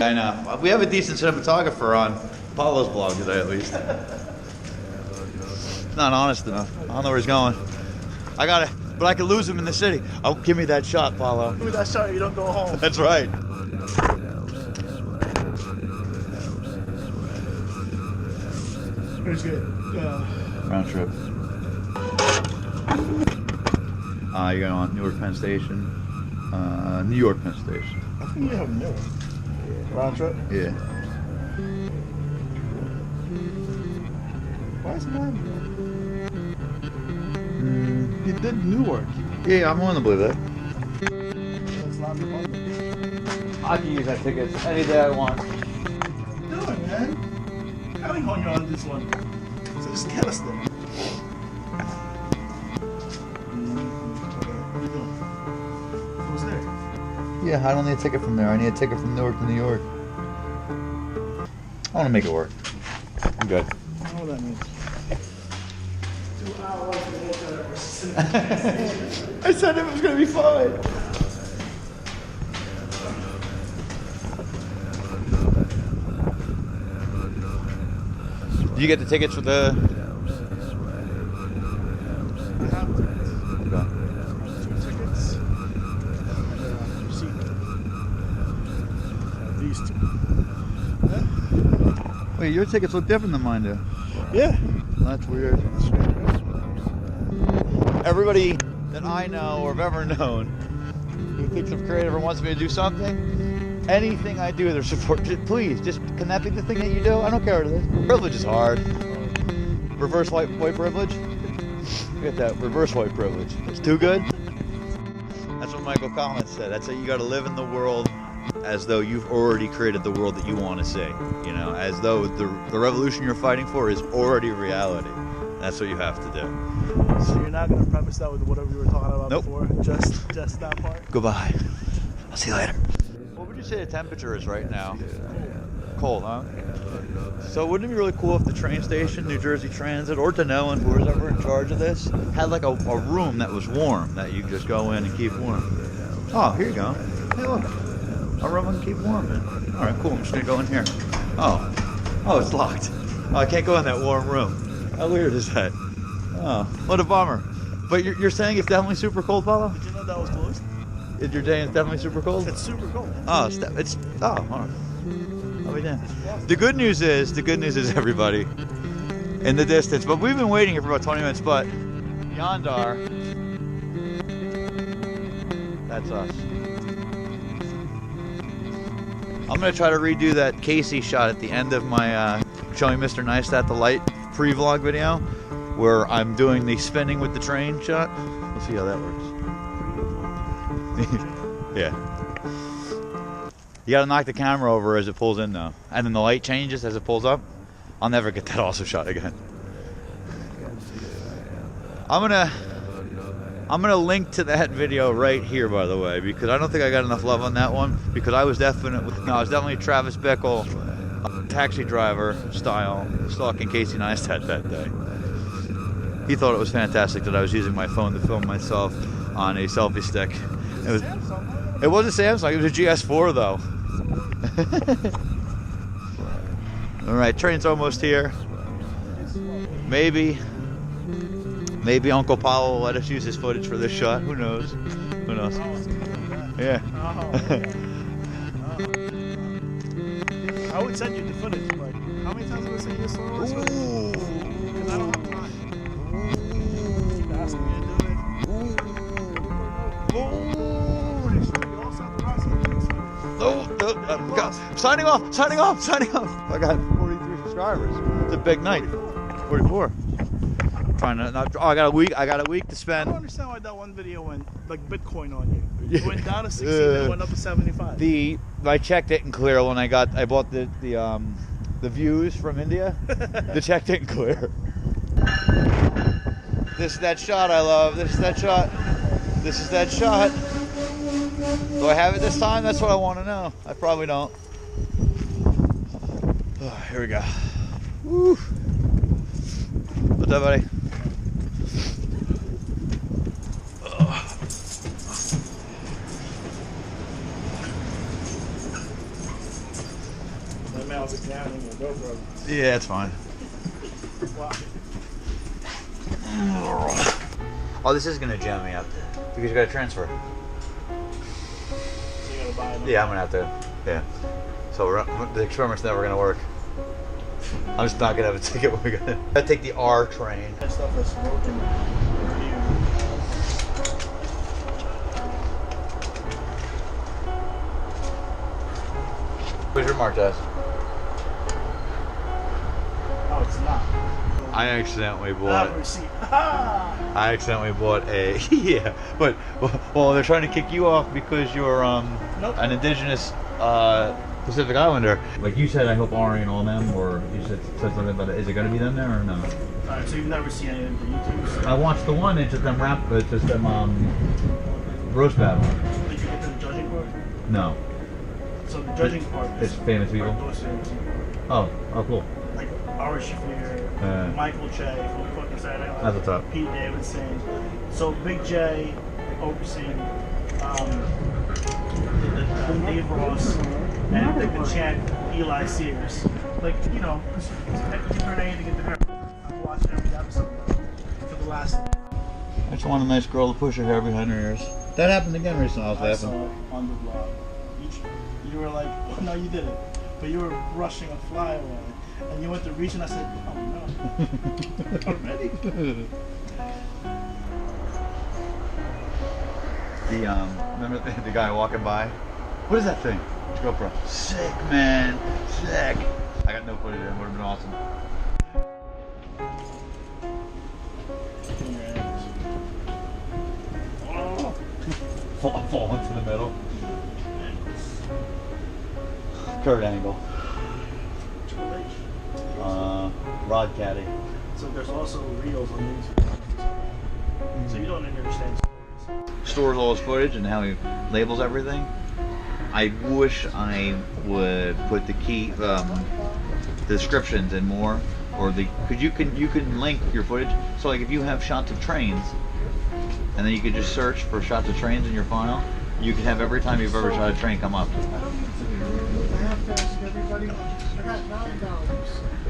I know. We have a decent cinematographer on Paolo's blog today, at least. Not honest enough. I don't know where he's going. I got it, but I could lose him in the city. Oh, give me that shot, Paolo. Give me that shot or you don't go home. That's right. Where's good? Round trip. You're going on Newark Penn Station. New York Penn Station. I think you have Newark. Round trip? Yeah. Why is mine? You did Newark. Yeah, I'm willing to believe that. That's not the bundle. I can use that ticket any day I want. What are you doing, man? Counting on you on this one. So just get us there. What are you doing? Who's there? Yeah, I don't need a ticket from there. I need a ticket from Newark to New York. I want to make it work. I'm good. I don't know what that means. 2 hours to get to I said it was going to be fine. Do you get the tickets for the... I have tickets. Okay. 2 tickets. Receipt. These 2. Yeah? Wait, your tickets look different than mine do. Yeah. That's weird. Everybody that I know or have ever known who thinks I'm creative or wants me to do something, anything I do, they're supportive. Please, just can that be the thing that you do? I don't care what it is. Privilege is hard. Reverse white privilege. Get that reverse white privilege. It's too good. That's what Michael Collins said. That's it. You got to live in the world as though you've already created the world that you want to see. You know, as though the revolution you're fighting for is already reality. That's what you have to do. So you're not gonna preface that with whatever you were talking about Nope. before? Just that part? Goodbye. I'll see you later. What would you say the temperature is right now? Cold, huh? So wouldn't it be really cool if the train station, New Jersey Transit, or Danone, whoever's ever in charge of this, had like a room that was warm that you could just go in and keep warm? Oh, here you go. Hey, look. A room I can keep warm in. All right, cool. I'm just gonna go in here. Oh, it's locked. Oh, I can't go in that warm room. How weird is that? Oh, what a bummer. But you're saying it's definitely super cold, Paolo? Did you know that was closed? Your day is definitely super cold? It's super cold. Oh, all right. I'll be damned. The good news is everybody, in the distance, but we've been waiting here for about 20 minutes, but yonder, that's us. I'm gonna try to redo that Casey shot at the end of my showing Mr. Nice at the light pre-vlog video, where I'm doing the spinning with the train shot. We'll see how that works. Yeah. You gotta knock the camera over as it pulls in though. And then the light changes as it pulls up. I'll never get that also shot again. I'm gonna link to that video right here, by the way, because I don't think I got enough love on that one, because I was definitely Travis Bickle, taxi driver style, stalking Casey Neistat that day. He thought it was fantastic that I was using my phone to film myself on a selfie stick. It was a Samsung. It was a GS4 though. All right, train's almost here. Maybe Uncle Paolo will let us use his footage for this shot. Who knows? Who knows? Yeah. I would send you the footage, but how many times have I sent you this photo? Because I don't have time. Keep asking me to do it. Signing off. I got 43 subscribers. It's a big night. 44. I got a week to spend. I don't understand why that one video went like Bitcoin on you. It went down to 60, then went up to 75. My check didn't clear when I bought the views from India. The check didn't clear. This is that shot I love. This is that shot. Do I have it this time? That's what I want to know. I probably don't. Oh, here we go. Woo. What's up, buddy? thumbnails examining your GoPro. Yeah, it's fine. Wow. Oh, this is gonna jam me up because you gotta transfer. So you gotta buy another. Yeah, I'm gonna have to. Yeah. So the experiment's never gonna work. I'm just not gonna have a ticket when we gotta take the R train. That stuff that's broken. Where's your mark test? Oh, it's not. I accidentally I bought. have a receipt. I accidentally bought a yeah, but well, they're trying to kick you off because you're Nope. an indigenous Pacific Islander. Like you said, I hope Ari and all them, or you said something about it. Is it going to be them there or no? Alright, so you've never seen any of the YouTubes? I watched the one. It's just them rap. It's just them roast battle. Did you get to the judging part? No. So the judging part is It's famous people. those famous people. Oh, cool. Like Ari Shaffir, Michael Che from fucking Saturday Night Live, That's what's up. Pete Davidson. So Big J overseeing the Dave Ross and the champ Eli Sears. Like, you know, you turn anything into her. I've watched every episode for the last. I just want a nice girl to push her hair behind her ears. That happened again recently. I was I laughing. saw it on the blog. You were like, oh, no, you didn't. But you were brushing a fly away. And you went to reach and I said, oh no. Already? Remember the guy walking by? What is that thing? GoPro. Sick, man. Sick. I got no footage of it. Would have been awesome. Oh. Fall into the middle. Kurt Angle. Rod Caddy. So there's also reels on YouTube. So you don't understand. Stores all his footage and how he labels everything. I wish I would put the key descriptions in more, or because you can link your footage. So like if you have shots of trains, and then you could just search for shots of trains in your file, you can have every time you've ever shot a train come up. I don't need to be rude. I have to ask everybody. I got $9.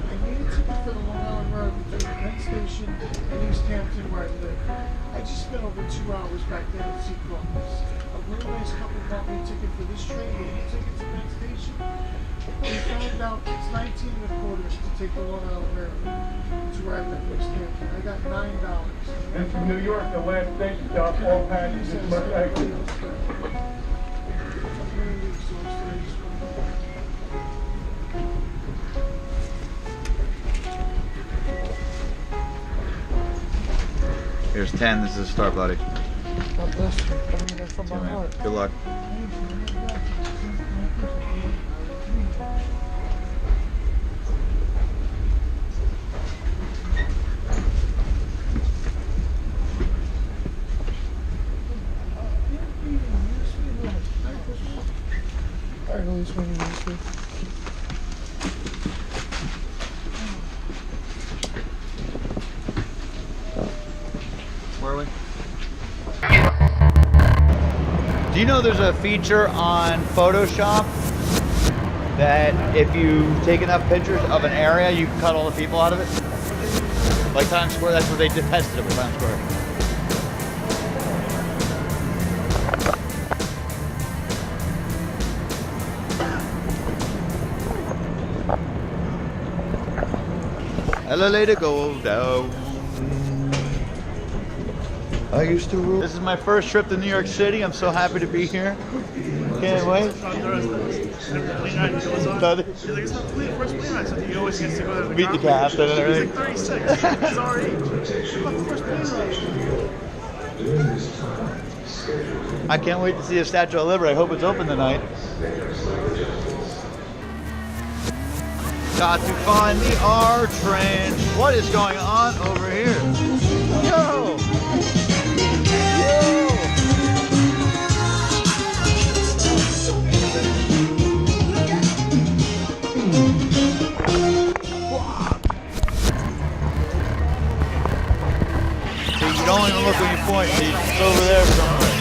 I need a ticket for the Long Island Road between Penn Station and East Hampton where I live. I just spent over 2 hours back there at Sea Crawlers. A really nice couple bought me a ticket for this train, but no ticket to Penn Station. We found out it's 19 and a quarter to take the Long Island Road to where I live, East Hampton. I got $9. And from New York, the last station stop, all packages must exit. I'm really exhausted. I just want to Here's 10. This is a start, buddy. God bless you. I mean that from my heart. Good luck. Alright, Louise, when you use it. Where are we? Do you know there's a feature on Photoshop that if you take enough pictures of an area, you can cut all the people out of it? Like Times Square, that's what they did, tested it with Times Square. Elevator go down. I used to rule. This is my first trip to New York City. I'm so happy to be here. Can't wait. Meet the captain and everything. He's like 36. He's our age. I can't wait to see the Statue of Liberty. I hope it's open tonight. Got to find the R train. What is going on over here? Yo! Yo! See, you don't even look when you point. See, it's over there somewhere.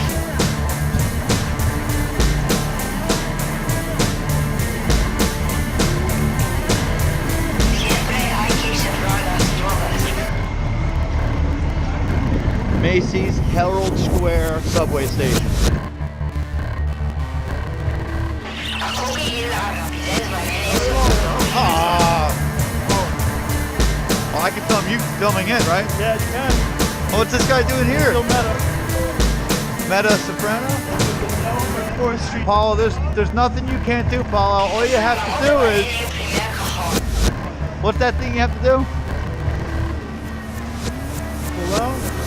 Macy's Herald Square subway station. Well, I can film you filming it, right? Yeah, you can. What's this guy doing here? Still meta. Meta Soprano? No, 4th Street. Paolo, there's nothing you can't do, Paolo. All you have to do is... What's that thing you have to do? Below.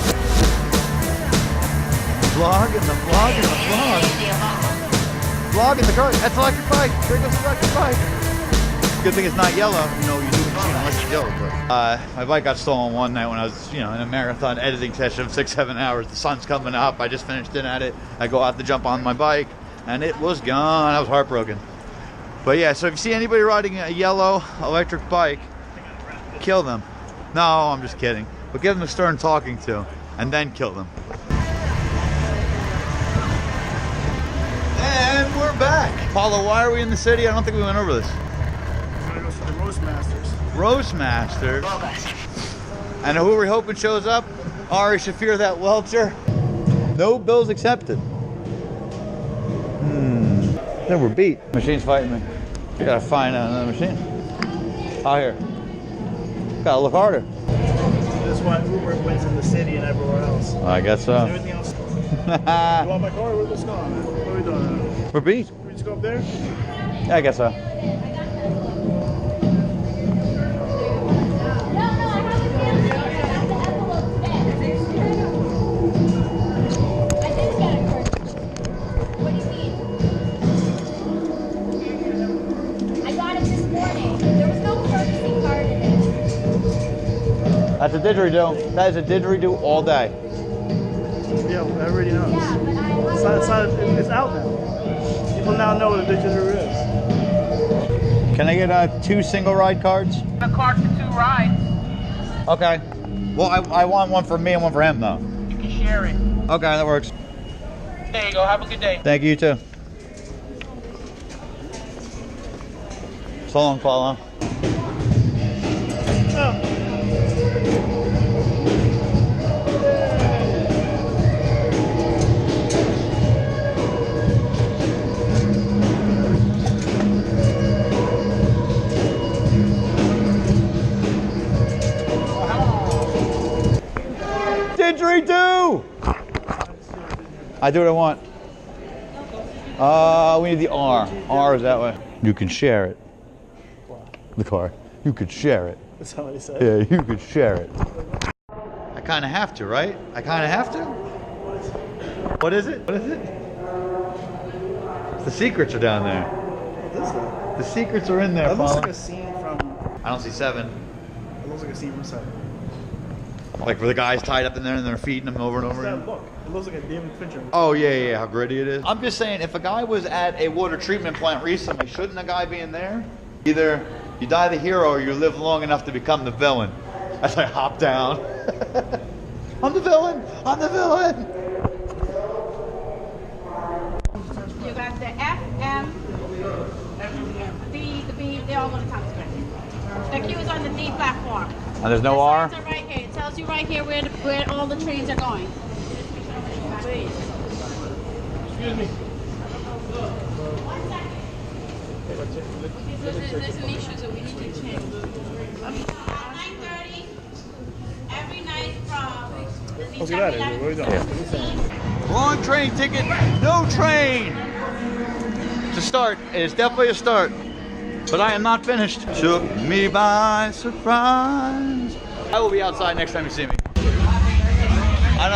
Vlog and the vlog and the vlog. Vlog in the car. That's electric bike. There goes the electric bike. Good thing it's not yellow. You know, you do unless it's yellow. But my bike got stolen one night when I was, in a marathon editing session of 6-7 hours. The sun's coming up. I just finished in at it. I go out to jump on my bike, and it was gone. I was heartbroken. But yeah, so if you see anybody riding a yellow electric bike, kill them. No, I'm just kidding. But give them a stern talking to, and then kill them. And we're back. Paolo, why are we in the city? I don't think we went over this. We're gonna go for the Roast Masters. Roast Masters. And who are we hoping shows up? Ari Shafir, that Welcher. No bills accepted. Then we're beat. Machine's fighting me. You gotta find another machine. Out here. Gotta look harder. That's why Uber wins in the city and everywhere else. I guess so. Everything else. You want my car? What's going on, man? What are we doing? We're beat. Can we just go up there? Yeah, I guess so. That's a didgeridoo. That is a didgeridoo all day. Yeah, everybody knows. Yeah, but It's out now. People now know what a didgeridoo is. Can I get 2 single ride cards? A card for 2 rides. Okay. Well, I want one for me and one for him, though. You can share it. Okay, that works. There you go. Have a good day. Thank you, you too. So long, Paolo. Oh. Didgeridoo! I do what I want. We need the R. R is that way. You can share it. The car. You could share it. That's how he said. Yeah, you could share it. I kind of have to, right? I kind of have to? What is it? What is it? The secrets are down there. What is that? The secrets are in there, That looks Paolo. like a scene from. I don't see 7. It looks like a scene from 7. Like where the guy's tied up in there and they're feeding him over and What's over that again. look? It looks like a David Fincher. Oh, yeah, how gritty it is. I'm just saying, if a guy was at a water treatment plant recently, shouldn't a guy be in there? Either you die the hero or you live long enough to become the villain. As I hop down. I'm the villain! I'm the villain! You got the F, M, D, the B, they all go to Times Square. The Q is on the D platform. And there's no The R? signs are right here. It tells you right here where all the trains are going. Please. Excuse me. There's an issue, so we need to change. 9:30 every night from. Let's get out of here. What are we doing? Wrong train ticket, no train! It's a start, it is definitely a start. But I am not finished. Took me by surprise. I will be outside next time you see me. I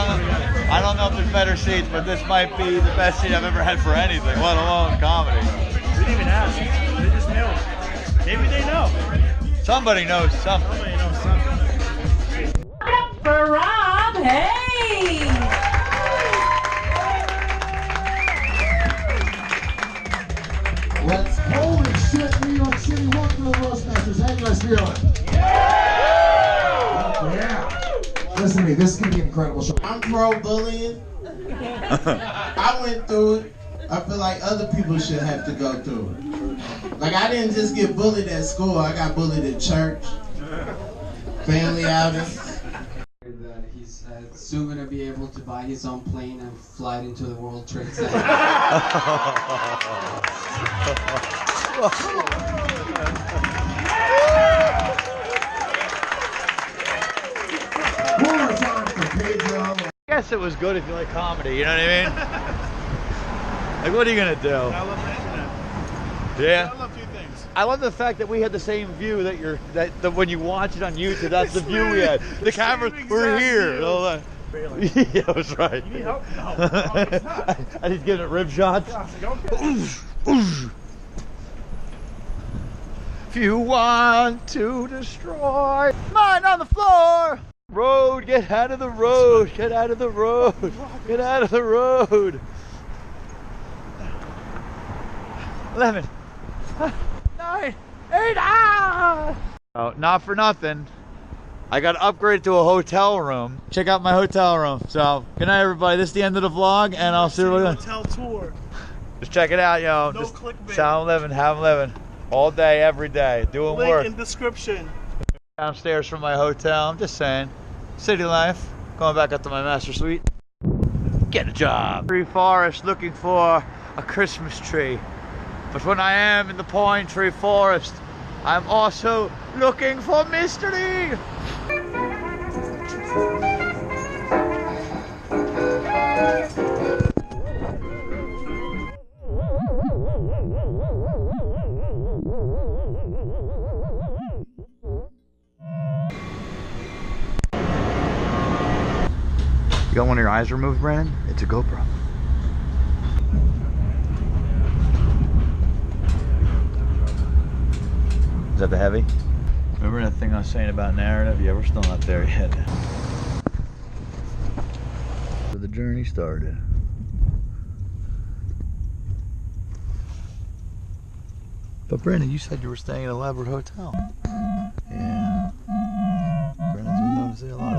don't know if there's better seats, but this might be the best seat I've ever had for anything, let alone comedy. We didn't even ask. They just know. Maybe they know. Somebody knows something. Somebody knows something. For Rob, hey! Let's holy shit, New York City. Welcome to the Roast Masters. How you guys feeling? Yeah. Listen to me, this is gonna be an incredible show. I'm pro-bullying. I went through it. I feel like other people should have to go through it. Like, I didn't just get bullied at school. I got bullied at church, family outings. That he's had soon going to be able to buy his own plane and fly into the World Trade Center. I guess it was good if you like comedy, you know what I mean? Like, what are you gonna do? I love the internet. Yeah. I love two things. I love the fact that we had the same view that when you watch it on YouTube, that's the view we had. The cameras were here. Really? Yeah, that's right. You need help? No, it's not. I just giving it rib shots. If you want to destroy mine on the floor. Road, get out of the road, get out of the road, get out of the road. 11, 9, 8, Oh, not for nothing. I got upgraded to a hotel room. Check out my hotel room. So, good night everybody. This is the end of the vlog and I'll see you later. Hotel tour. Just check it out, yo. No Just clickbait. Sound living, have living. All day, every day, doing Link work. in description. Downstairs from my hotel, I'm just saying. City life, going back up to my master suite. Get a job. Tree forest looking for a Christmas tree. But when I am in the pine tree forest, I'm also looking for mystery. You got one of your eyes removed, Brandon? It's a GoPro. Is that the heavy? Remember that thing I was saying about narrative? Yeah, we're still not there yet. So the journey started. But Brandon, you said you were staying at an elaborate hotel. Yeah. Brandon's been known to say a lot of